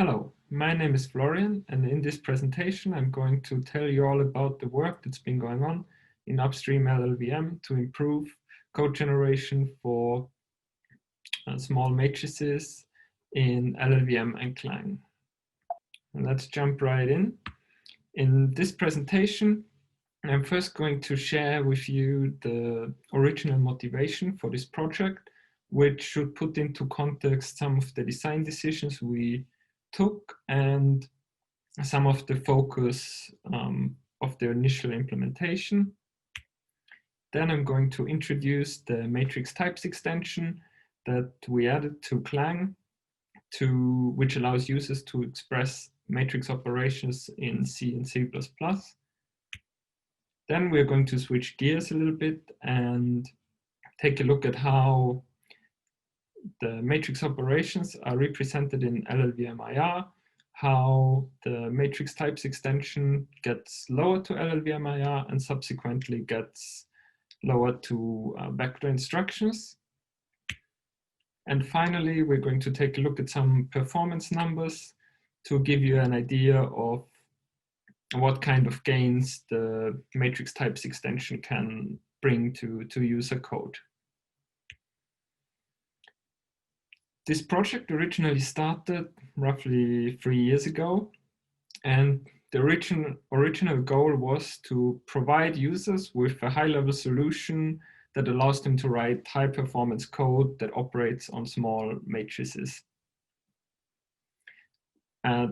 Hello, my name is Florian, and in this presentation I'm going to tell you all about the work that's been going on in upstream LLVM to improve code generation for small matrices in LLVM and Clang. And let's jump right in. In this presentation, I'm first going to share with you the original motivation for this project, which should put into context some of the design decisions we took and some of the focus of the initial implementation. Then I'm going to introduce the matrix types extension that we added to Clang, which allows users to express matrix operations in C and C++. Then we're going to switch gears a little bit and take a look at how the matrix operations are represented in LLVM-IR, how the matrix types extension gets lowered to LLVM-IR and subsequently gets lowered to vector instructions. And finally, we're going to take a look at some performance numbers to give you an idea of what kind of gains the matrix types extension can bring to user code. This project originally started roughly 3 years ago, and the original goal was to provide users with a high-level solution that allows them to write high-performance code that operates on small matrices.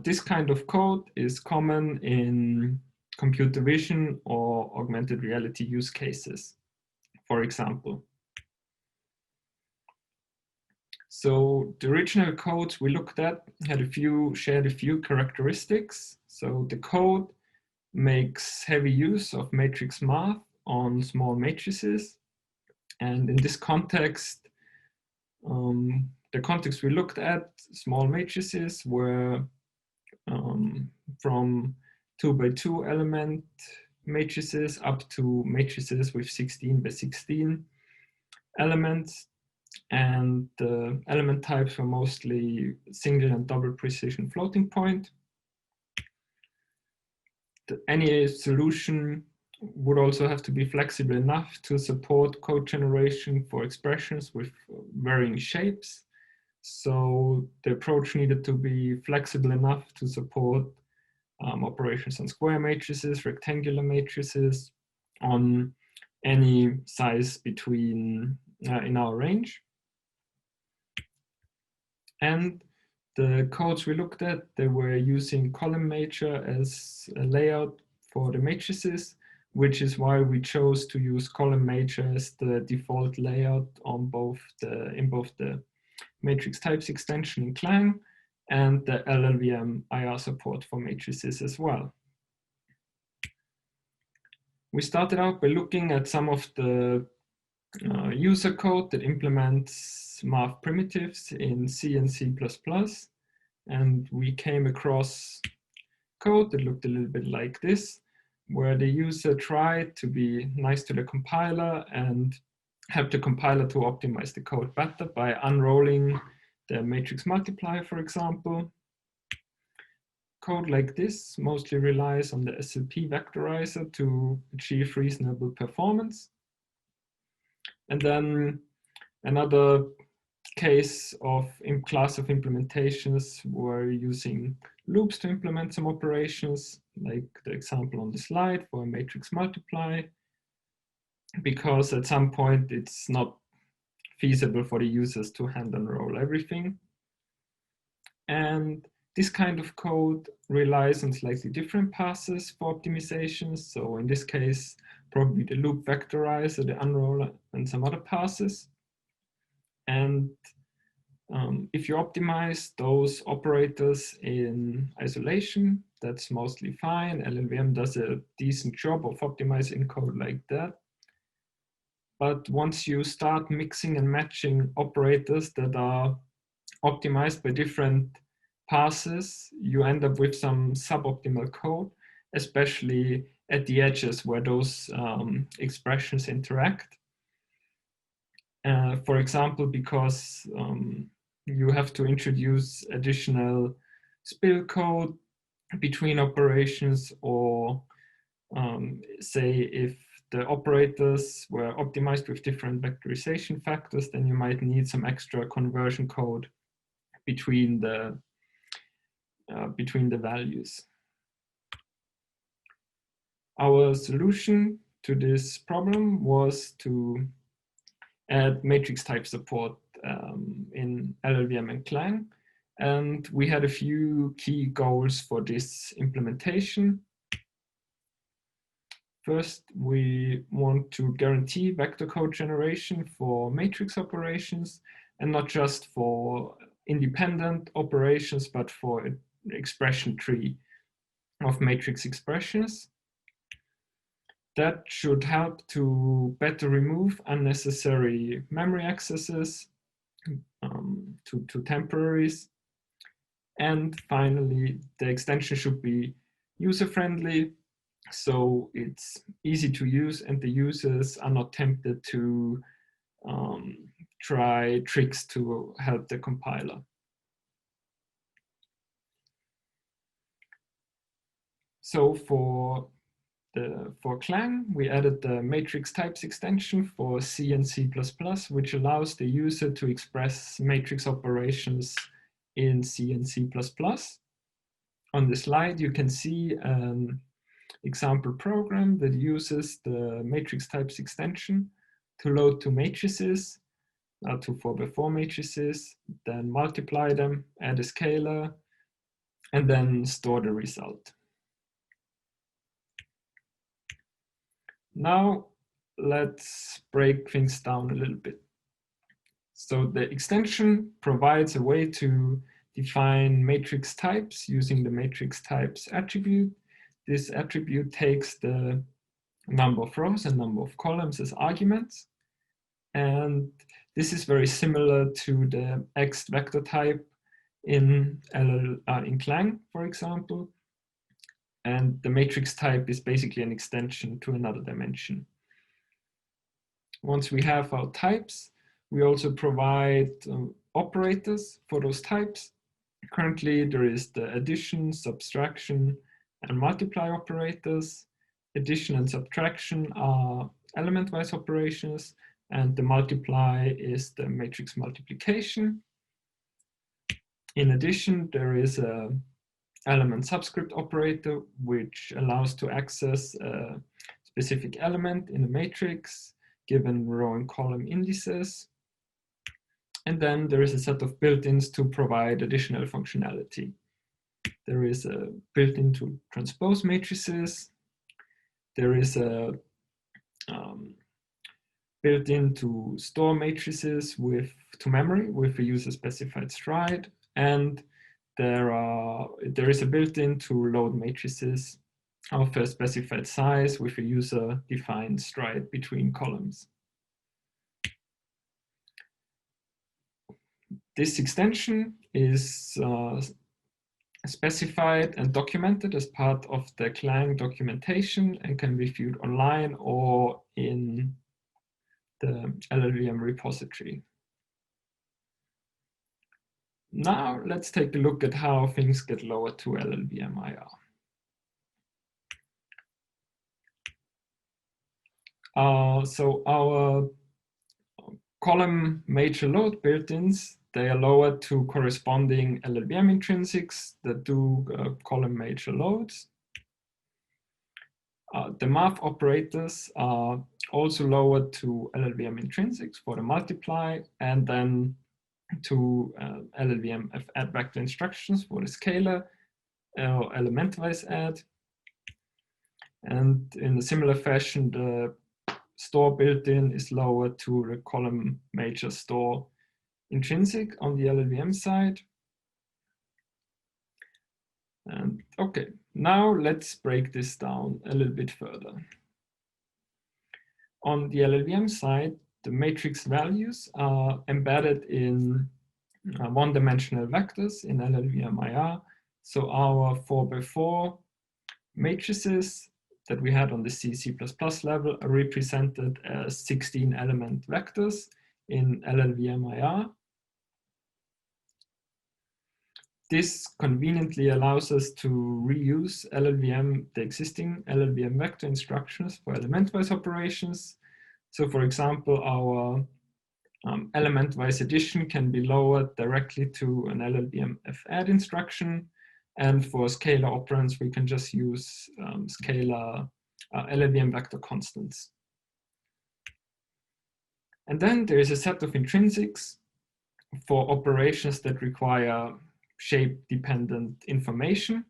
This kind of code is common in computer vision or augmented reality use cases, for example. So the original code we looked at shared a few characteristics. So the code makes heavy use of matrix math on small matrices. And in this context, the context we looked at, small matrices were from 2x2 element matrices up to matrices with 16x16 elements. And the element types were mostly single and double precision floating point. Any solution would also have to be flexible enough to support code generation for expressions with varying shapes. So the approach needed to be flexible enough to support operations on square matrices, rectangular matrices, on any size between in our range. And the codes we looked at, they were using column major as a layout for the matrices, which is why we chose to use column major as the default layout on in both the matrix types extension in Clang and the LLVM IR support for matrices as well. We started out by looking at some of the user code that implements math primitives in C and C++, and we came across code that looked a little bit like this, where the user tried to be nice to the compiler and help the compiler to optimize the code better by unrolling the matrix multiplier, for example. Code like this mostly relies on the SLP vectorizer to achieve reasonable performance. And then another case of class of implementations were using loops to implement some operations, like the example on the slide for a matrix multiply, because at some point it's not feasible for the users to hand unroll everything. And this kind of code relies on slightly different passes for optimizations. So in this case, probably the loop vectorizer, the unroller, and some other passes. And if you optimize those operators in isolation, that's mostly fine. LLVM does a decent job of optimizing code like that. But once you start mixing and matching operators that are optimized by different passes, you end up with some suboptimal code, especially at the edges where those expressions interact. For example, because you have to introduce additional spill code between operations, or say if the operators were optimized with different vectorization factors, then you might need some extra conversion code between the values. Our solution to this problem was to add matrix type support in LLVM and Clang. And we had a few key goals for this implementation. First, we want to guarantee vector code generation for matrix operations, and not just for independent operations, but for an expression tree of matrix expressions. That should help to better remove unnecessary memory accesses to temporaries. And finally, the extension should be user-friendly, so it's easy to use and the users are not tempted to try tricks to help the compiler. So for Clang, we added the matrix types extension for C and C++, which allows the user to express matrix operations in C and C++. On the slide, you can see an example program that uses the matrix types extension to load two matrices, two 4x4 matrices, then multiply them, add a scalar, and then store the result. Now, let's break things down a little bit. So the extension provides a way to define matrix types using the matrix types attribute. This attribute takes the number of rows and number of columns as arguments. And this is very similar to the X vector type in Clang, for example. And the matrix type is basically an extension to another dimension. Once we have our types, we also provide operators for those types. Currently, there is the addition, subtraction, and multiply operators. Addition and subtraction are element-wise operations, and the multiply is the matrix multiplication. In addition, there is a element subscript operator, which allows to access a specific element in a matrix given row and column indices. And then there is a set of built-ins to provide additional functionality. There is a built-in to transpose matrices. There is a built-in to store matrices to memory with a user-specified stride. And there is a built-in to load matrices of a specified size with a user-defined stride between columns. This extension is specified and documented as part of the Clang documentation and can be viewed online or in the LLVM repository. Now let's take a look at how things get lowered to LLVM IR. So our column major load built-ins, they are lowered to corresponding LLVM intrinsics that do column major loads. The math operators are also lowered to LLVM intrinsics for the multiply, and then to LLVM add vector instructions for the scalar or element-wise add. And in a similar fashion, the store built-in is lowered to the column major store intrinsic on the LLVM side. And okay, now let's break this down a little bit further. On the LLVM side, the matrix values are embedded in one-dimensional vectors in LLVM IR. So our 4x4 matrices that we had on the C++ level are represented as 16-element vectors in LLVM IR. This conveniently allows us to reuse LLVM, the existing LLVM vector instructions for element-wise operations. So for example, our element-wise addition can be lowered directly to an LLVM fadd instruction. And for scalar operands, we can just use scalar LLVM vector constants. And then there is a set of intrinsics for operations that require shape-dependent information.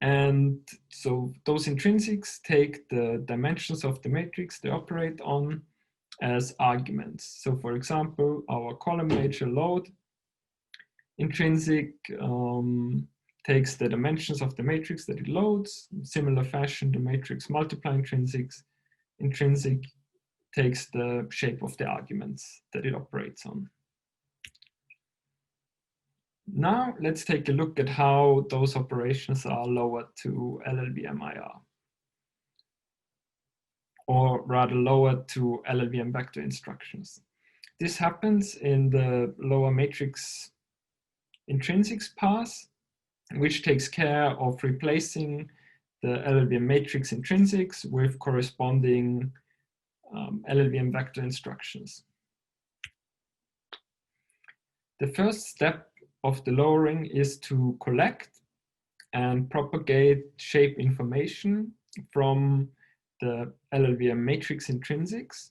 And so those intrinsics take the dimensions of the matrix they operate on as arguments. So for example, our column major load intrinsic takes the dimensions of the matrix that it loads. In similar fashion, the matrix multiply intrinsic takes the shape of the arguments that it operates on. Now let's take a look at how those operations are lowered to LLVM-IR, or rather lowered to LLVM vector instructions. This happens in the lower matrix intrinsics pass, which takes care of replacing the LLVM matrix intrinsics with corresponding LLVM vector instructions. The first step of the lowering is to collect and propagate shape information from the LLVM matrix intrinsics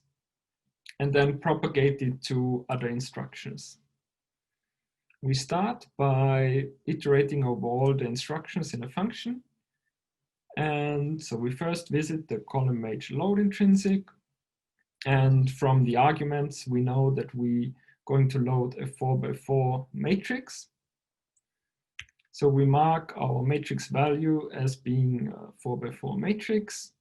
and then propagate it to other instructions. We start by iterating over all the instructions in a function. And so we first visit the column major load intrinsic. And from the arguments, we know that we going to load a 4x4 matrix. So we mark our matrix value as being a 4x4 matrix.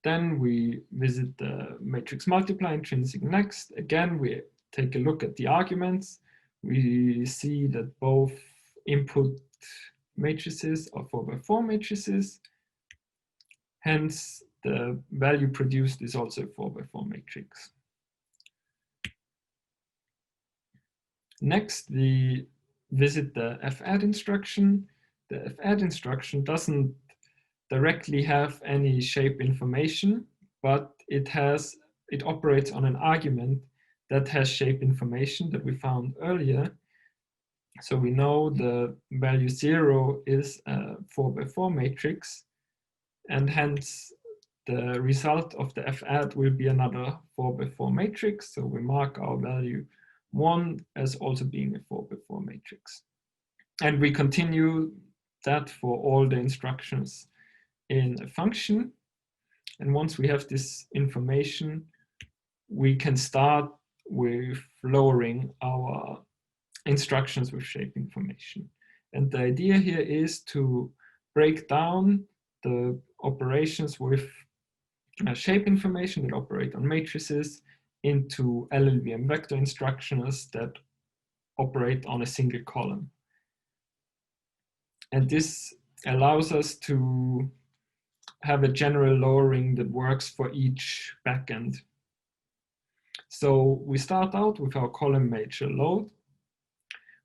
Then we visit the matrix multiply intrinsic next. Again, we take a look at the arguments. We see that both input matrices are 4x4 matrices. Hence, the value produced is also a 4x4 matrix. Next, we visit the fadd instruction. The fadd instruction doesn't directly have any shape information, but it operates on an argument that has shape information that we found earlier. So we know the value 0 is a 4x4 matrix, and hence the result of the fadd will be another 4x4 matrix. So we mark our value 1 as also being a 4x4 matrix. And we continue that for all the instructions in a function. And once we have this information, we can start with lowering our instructions with shape information. And the idea here is to break down the operations with shape information that operate on matrices into LLVM vector instructions that operate on a single column. And this allows us to have a general lowering that works for each backend. So we start out with our column major load,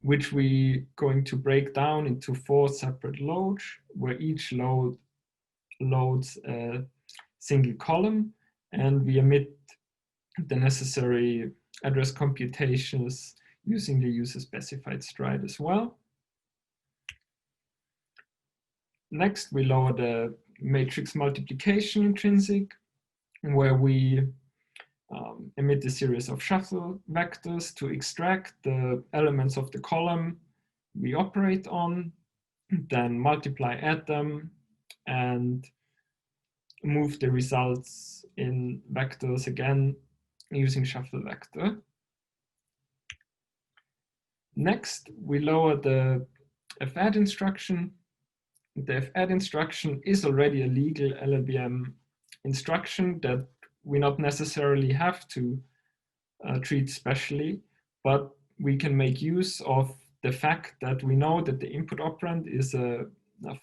which we going to break down into 4 separate loads, where each load loads a single column, and we emit the necessary address computations using the user-specified stride as well. Next, we lower the matrix multiplication intrinsic, where we emit a series of shuffle vectors to extract the elements of the column we operate on, then multiply, add them, and move the results in vectors again using shuffle vector. Next, we lower the fadd instruction. The fadd instruction is already a legal LLVM instruction that we not necessarily have to treat specially, but we can make use of the fact that we know that the input operand is a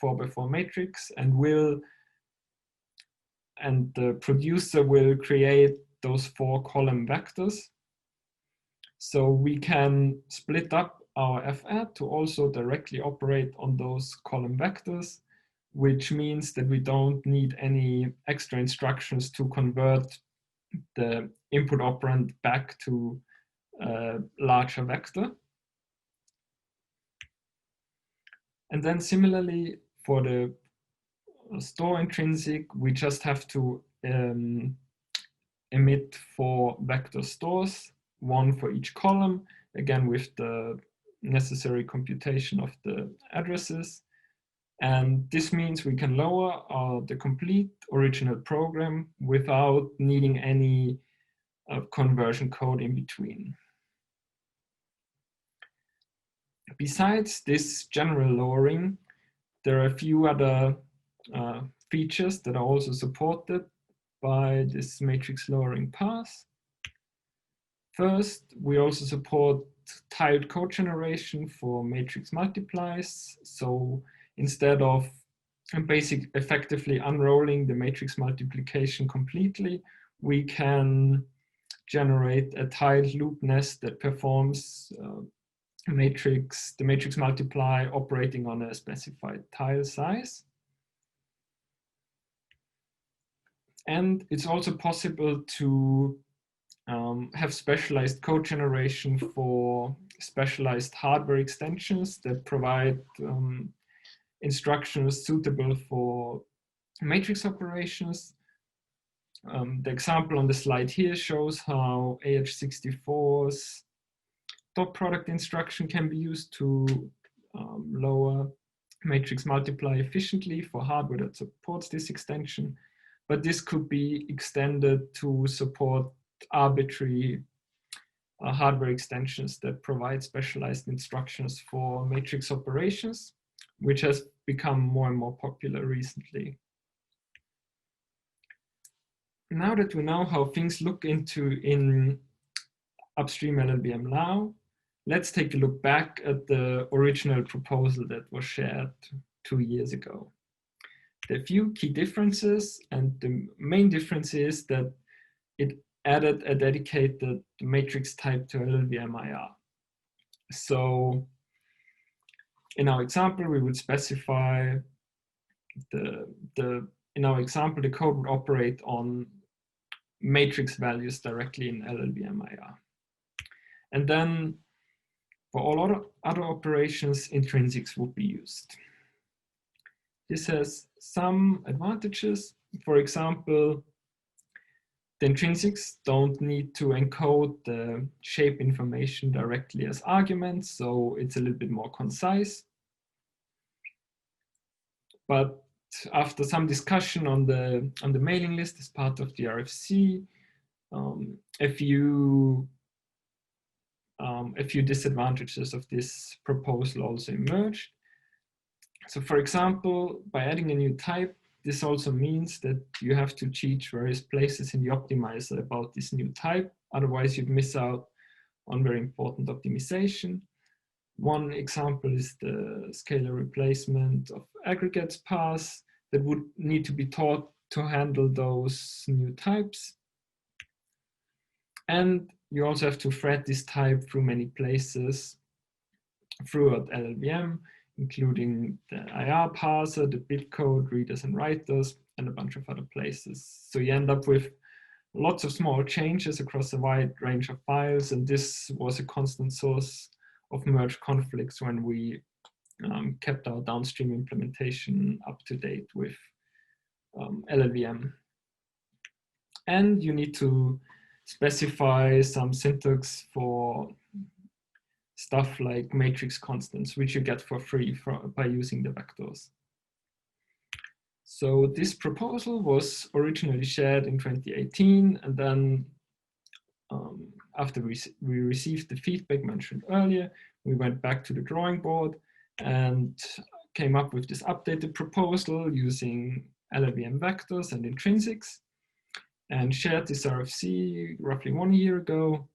4x4 matrix, and the producer will create those 4 column vectors. So we can split up our FR to also directly operate on those column vectors, which means that we don't need any extra instructions to convert the input operand back to a larger vector. And then similarly for the store intrinsic, we just have to emit 4 vector stores, 1 for each column, again with the necessary computation of the addresses. And this means we can lower the complete original program without needing any conversion code in between. Besides this general lowering, there are a few other features that are also supported by this matrix lowering path. First, we also support tiled code generation for matrix multiplies. So instead of effectively unrolling the matrix multiplication completely, we can generate a tiled loop nest that performs the matrix multiply operating on a specified tile size. And it's also possible to have specialized code generation for specialized hardware extensions that provide instructions suitable for matrix operations. The example on the slide here shows how AH64's dot product instruction can be used to lower matrix multiply efficiently for hardware that supports this extension. But this could be extended to support arbitrary hardware extensions that provide specialized instructions for matrix operations, which has become more and more popular recently. Now that we know how things look in upstream LLVM now, let's take a look back at the original proposal that was shared 2 years ago. There are a few key differences, and the main difference is that it added a dedicated matrix type to LLVM IR. So in our example, we would specify in our example, the code would operate on matrix values directly in LLVM IR. And then for all other operations, intrinsics would be used. This has some advantages. For example, the intrinsics don't need to encode the shape information directly as arguments, so it's a little bit more concise. But after some discussion on the mailing list as part of the RFC, a few disadvantages of this proposal also emerged. So for example, by adding a new type, this also means that you have to teach various places in the optimizer about this new type. Otherwise, you'd miss out on very important optimization. One example is the scalar replacement of aggregates paths that would need to be taught to handle those new types. And you also have to thread this type through many places throughout LLVM, including the IR parser, the bitcode, readers and writers, and a bunch of other places. So you end up with lots of small changes across a wide range of files, and this was a constant source of merge conflicts when we kept our downstream implementation up to date with LLVM. And you need to specify some syntax for stuff like matrix constants, which you get for free by using the vectors. So this proposal was originally shared in 2018, and then after we received the feedback mentioned earlier, we went back to the drawing board and came up with this updated proposal using LLVM vectors and intrinsics, and shared this RFC roughly 1 year ago,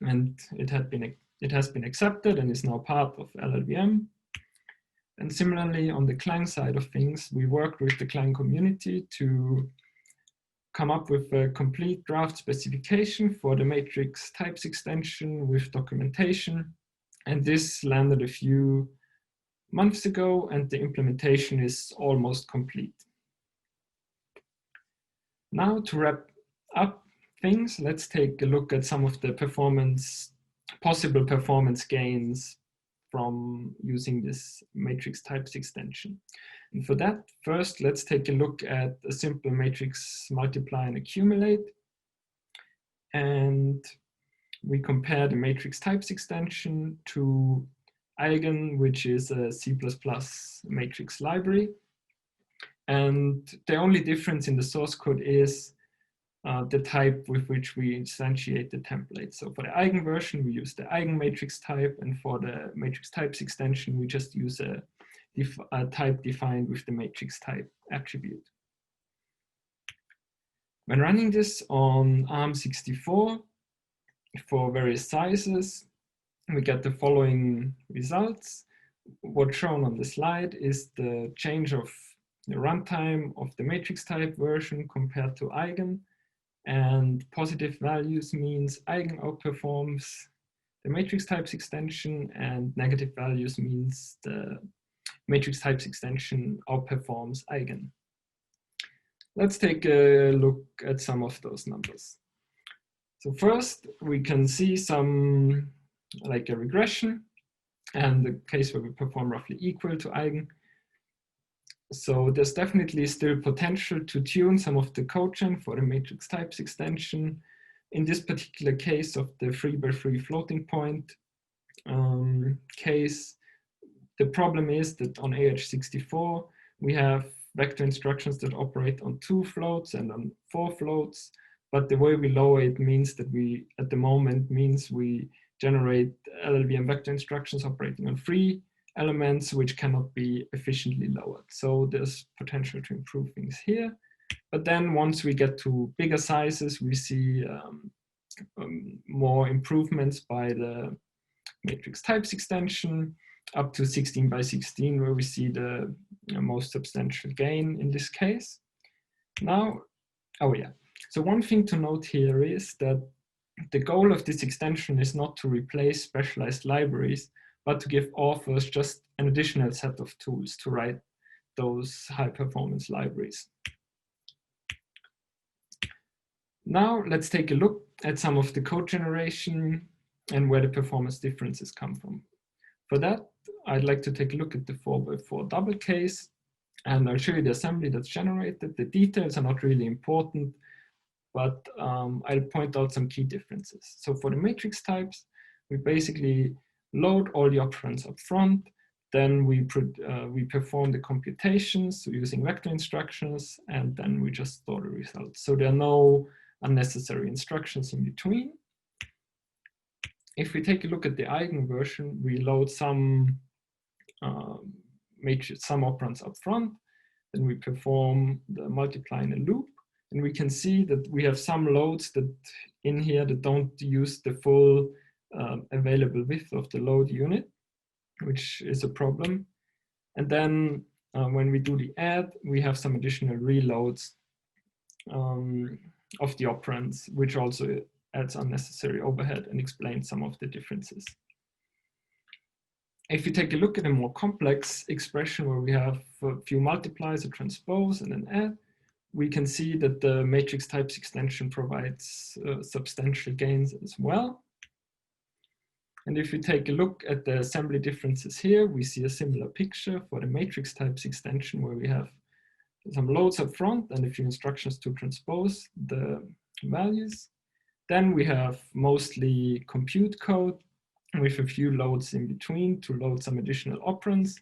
and it has been accepted and is now part of LLVM. And similarly, on the Clang side of things, we worked with the Clang community to come up with a complete draft specification for the matrix types extension with documentation. And this landed a few months ago, and the implementation is almost complete. Now, to wrap up things, let's take a look at some of the possible performance gains from using this matrix types extension. And for that, first, let's take a look at a simple matrix multiply and accumulate. And we compare the matrix types extension to Eigen, which is a C++ matrix library. And the only difference in the source code is the type with which we instantiate the template. So for the Eigen version, we use the Eigen matrix type, and for the matrix types extension, we just use a type defined with the matrix type attribute. When running this on ARM64 for various sizes, we get the following results. What's shown on the slide is the change of the runtime of the matrix type version compared to Eigen. And positive values means Eigen outperforms the matrix types extension, and negative values means the matrix types extension outperforms Eigen. Let's take a look at some of those numbers. So first, we can see some, like a regression, and the case where we perform roughly equal to Eigen. So there's definitely still potential to tune some of the codegen for the matrix types extension. In this particular case of the 3x3 floating point case, the problem is that on AH64, we have vector instructions that operate on 2 floats and on 4 floats. But the way we lower it means that we, at the moment, we generate LLVM vector instructions operating on 3 elements, which cannot be efficiently lowered. So there's potential to improve things here. But then once we get to bigger sizes, we see more improvements by the matrix types extension up to 16x16, where we see the most substantial gain in this case. Now, oh yeah. So one thing to note here is that the goal of this extension is not to replace specialized libraries, but to give authors just an additional set of tools to write those high performance libraries. Now let's take a look at some of the code generation and where the performance differences come from. For that, I'd like to take a look at the 4x4 double case, and I'll show you the assembly that's generated. The details are not really important, but I'll point out some key differences. So for the matrix types, we basically load all the operands up front, then we perform the computations using vector instructions, and then we just store the results. So there are no unnecessary instructions in between. If we take a look at the Eigen version, we load some operands up front, then we perform the multiply in a loop, and we can see that we have some loads that in here that don't use the full available width of the load unit, which is a problem. And then when we do the add, we have some additional reloads of the operands, which also adds unnecessary overhead and explains some of the differences. If you take a look at a more complex expression where we have a few multiplies, a transpose, and an add, we can see that the matrix types extension provides substantial gains as well. And if we take a look at the assembly differences here, we see a similar picture for the matrix types extension where we have some loads up front and a few instructions to transpose the values. Then we have mostly compute code with a few loads in between to load some additional operands.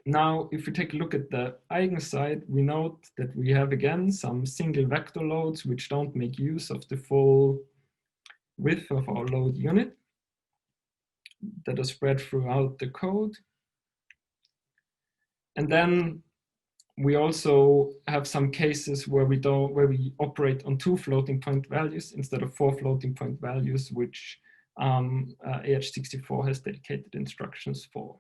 Now, if we take a look at the Eigen side, we note that we have again some single vector loads which don't make use of the full width of our load unit that are spread throughout the code. And then we also have some cases where we operate on 2 floating point values instead of 4 floating point values, which AH64 has dedicated instructions for.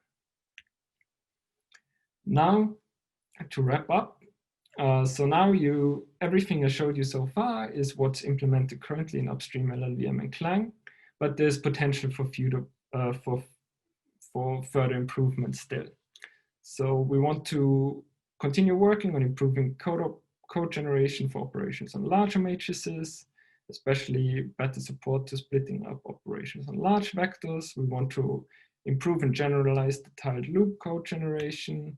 Now, to wrap up, So now everything I showed you so far is what's implemented currently in upstream LLVM and Clang, but there's potential for further improvement still. So we want to continue working on improving code generation for operations on larger matrices, especially better support to splitting up operations on large vectors. We want to improve and generalize the tiled loop code generation,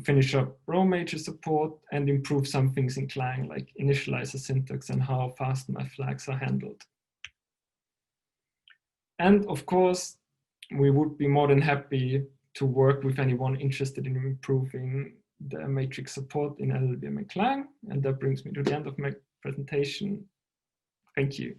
finish up row matrix support, and improve some things in Clang, like initializer syntax and how fast my flags are handled. And of course, we would be more than happy to work with anyone interested in improving the matrix support in LLVM and Clang. And that brings me to the end of my presentation. Thank you.